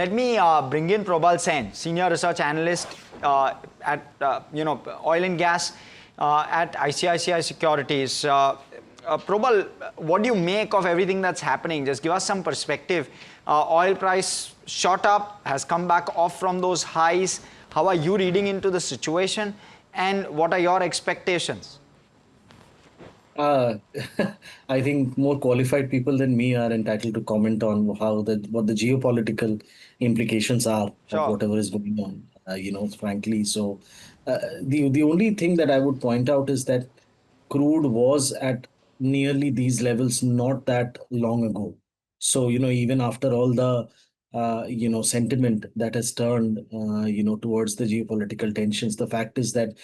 Let me bring in Probal Sen, Senior Research Analyst at Oil and Gas at ICICI Securities. Probal, what do you make of everything that's happening? Just give us some perspective. Oil price shot up, has come back off from those highs. How are you reading into the situation, and what are your expectations? Uh, I think more qualified people than me are entitled to comment on what the geopolitical implications are of Sure. whatever is going on. Frankly, so the only thing that I would point out is that crude was at nearly these levels not that long ago. So even after all the sentiment that has turned towards the geopolitical tensions, the fact is that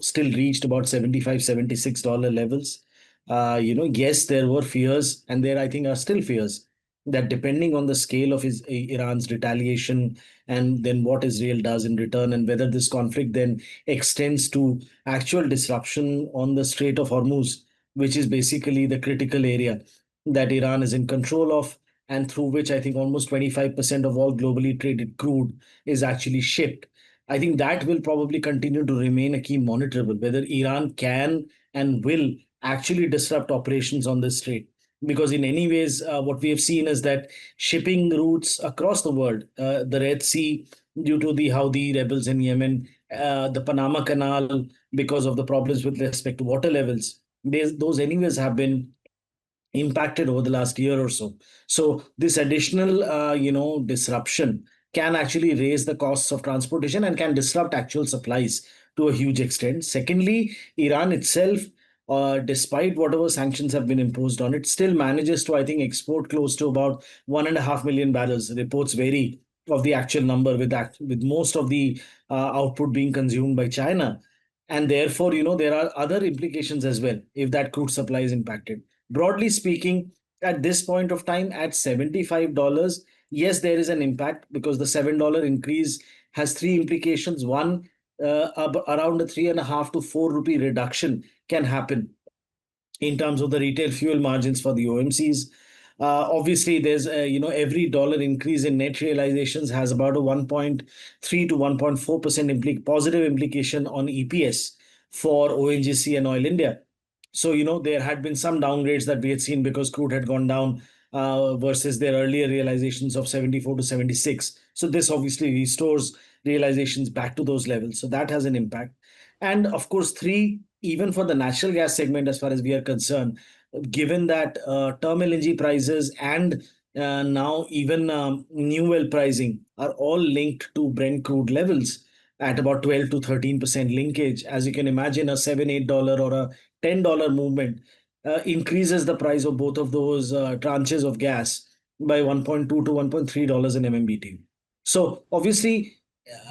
still reached about 75, $76 levels. Yes, there were fears, and there I think are still fears that depending on the scale of Iran's retaliation and then what Israel does in return, and whether this conflict then extends to actual disruption on the Strait of Hormuz, which is basically the critical area that Iran is in control of, and through which I think almost 25% of all globally traded crude is actually shipped. I think that will probably continue to remain a key monitorable, whether Iran can and will actually disrupt operations on this strait. Because in any ways, what we have seen is that shipping routes across the world, the Red Sea, due to the Houthi rebels in Yemen, the Panama Canal, because of the problems with respect to water levels, those anyways have been impacted over the last year or so. So this additional, disruption can actually raise the costs of transportation and can disrupt actual supplies to a huge extent. Secondly, Iran itself, despite whatever sanctions have been imposed on it, still manages to, I think, export close to about 1.5 million barrels. Reports vary of the actual number, with most of the output being consumed by China. And therefore, there are other implications as well if that crude supply is impacted. Broadly speaking, at this point of time, at $75, yes, there is an impact because the $7 increase has three implications. One, around a 3.5 to 4 rupee reduction can happen in terms of the retail fuel margins for the OMCs. Obviously, there's every dollar increase in net realizations has about a 1.3 to 1.4% positive implication on EPS for ONGC and Oil India. So there had been some downgrades that we had seen because crude had gone down versus their earlier realizations of 74 to 76. So this obviously restores realizations back to those levels. So that has an impact. And of course, three, even for the natural gas segment, as far as we are concerned, given that term LNG prices and now even new well pricing are all linked to Brent crude levels at about 12 to 13% linkage. As you can imagine, a $7, $8 or a $10 movement increases the price of both of those tranches of gas by 1.2 to $1.3 in MMBTU. So obviously,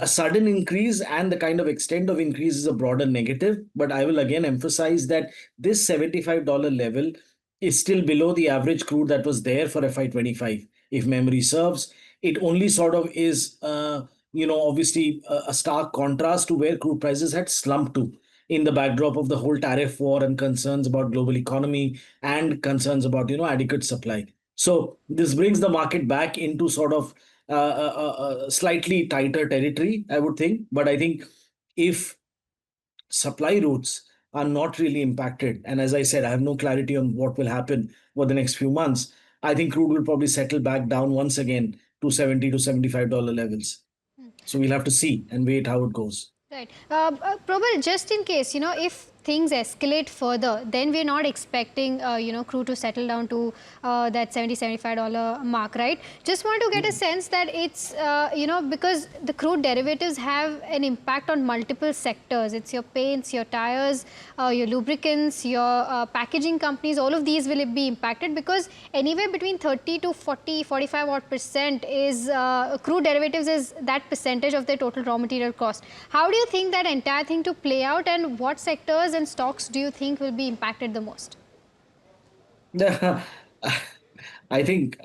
a sudden increase and the kind of extent of increase is a broader negative. But I will again emphasize that this $75 level is still below the average crude that was there for FY25. If memory serves, it only sort of is, obviously a stark contrast to where crude prices had slumped to in the backdrop of the whole tariff war and concerns about global economy and concerns about, adequate supply. So this brings the market back into sort of slightly tighter territory, I would think. But I think if supply routes are not really impacted, and as I said, I have no clarity on what will happen over the next few months, I think crude will probably settle back down once again to 70 to $75 levels. So we'll have to see and wait how it goes. Right. Probably just in case, if things escalate further, then we're not expecting, crude to settle down to that $70, $75 mark, right? Just want to get a sense that it's, because the crude derivatives have an impact on multiple sectors. It's your paints, your tires, your lubricants, your packaging companies, all of these will be impacted because anywhere between 30 to 40, 45 odd percent is crude derivatives is that percentage of their total raw material cost. How do you think that entire thing to play out, and what sectors and stocks do you think will be impacted the most? I think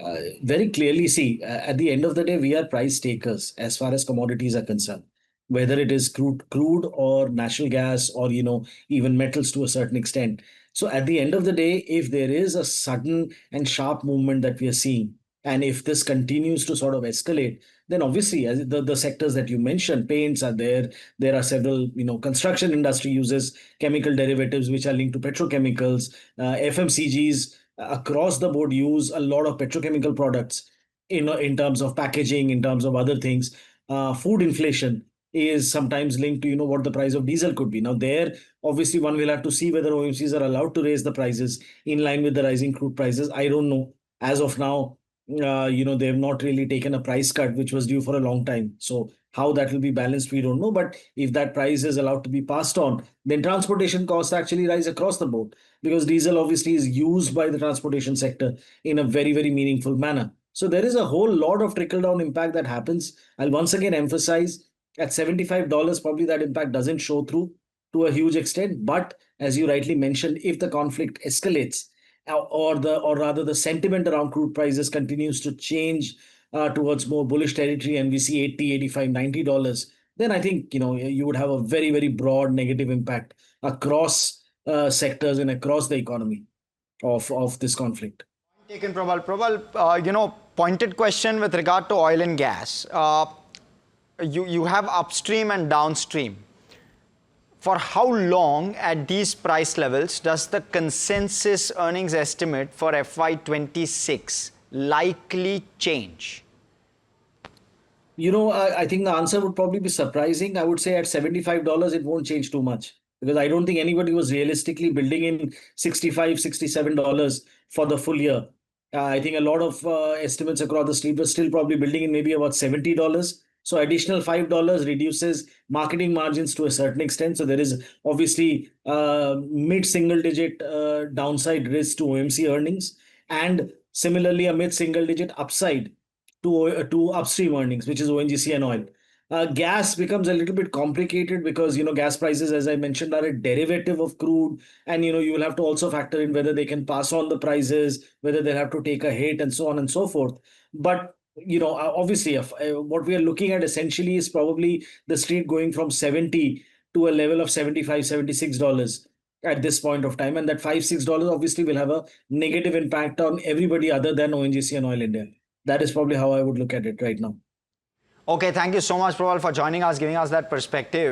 very clearly, see, at the end of the day, we are price takers as far as commodities are concerned, whether it is crude or natural gas or, even metals to a certain extent. So at the end of the day, if there is a sudden and sharp movement that we are seeing And if this continues to sort of escalate, then obviously as the sectors that you mentioned, paints are there. There are several, construction industry uses chemical derivatives which are linked to petrochemicals. FMCGs across the board use a lot of petrochemical products in terms of packaging, in terms of other things. Food inflation is sometimes linked to what the price of diesel could be. Now there, obviously, one will have to see whether OMCs are allowed to raise the prices in line with the rising crude prices. I don't know. As of now, they have not really taken a price cut, which was due for a long time. So how that will be balanced, we don't know. But if that price is allowed to be passed on, then transportation costs actually rise across the board, because diesel obviously is used by the transportation sector in a very, very meaningful manner. So there is a whole lot of trickle down impact that happens. I'll once again emphasize, at $75, probably that impact doesn't show through to a huge extent. But as you rightly mentioned, if the conflict escalates, or rather the sentiment around crude prices continues to change towards more bullish territory, and we see 80, 85, $90, then I think you would have a very, very broad negative impact across sectors and across the economy of this conflict. Taken, Probal. Probal, pointed question with regard to oil and gas. You have upstream and downstream. For how long at these price levels does the consensus earnings estimate for FY26 likely change? I think the answer would probably be surprising. I would say at $75, it won't change too much, because I don't think anybody was realistically building in $65, $67 for the full year. I think a lot of estimates across the street were still probably building in maybe about $70. So additional $5 reduces marketing margins to a certain extent. So there is obviously mid-single digit downside risk to OMC earnings, and similarly a mid-single digit upside to upstream earnings, which is ONGC and oil. Gas becomes a little bit complicated because gas prices, as I mentioned, are a derivative of crude, and you will have to also factor in whether they can pass on the prices, whether they'll have to take a hit, and so on and so forth. But obviously, what we are looking at essentially is probably the street going from 70 to a level of $75, $76 at this point of time, and that $5, $6 obviously will have a negative impact on everybody other than ONGC and Oil India. That is probably how I would look at it right now. Okay, thank you so much, Probal, for joining us, giving us that perspective.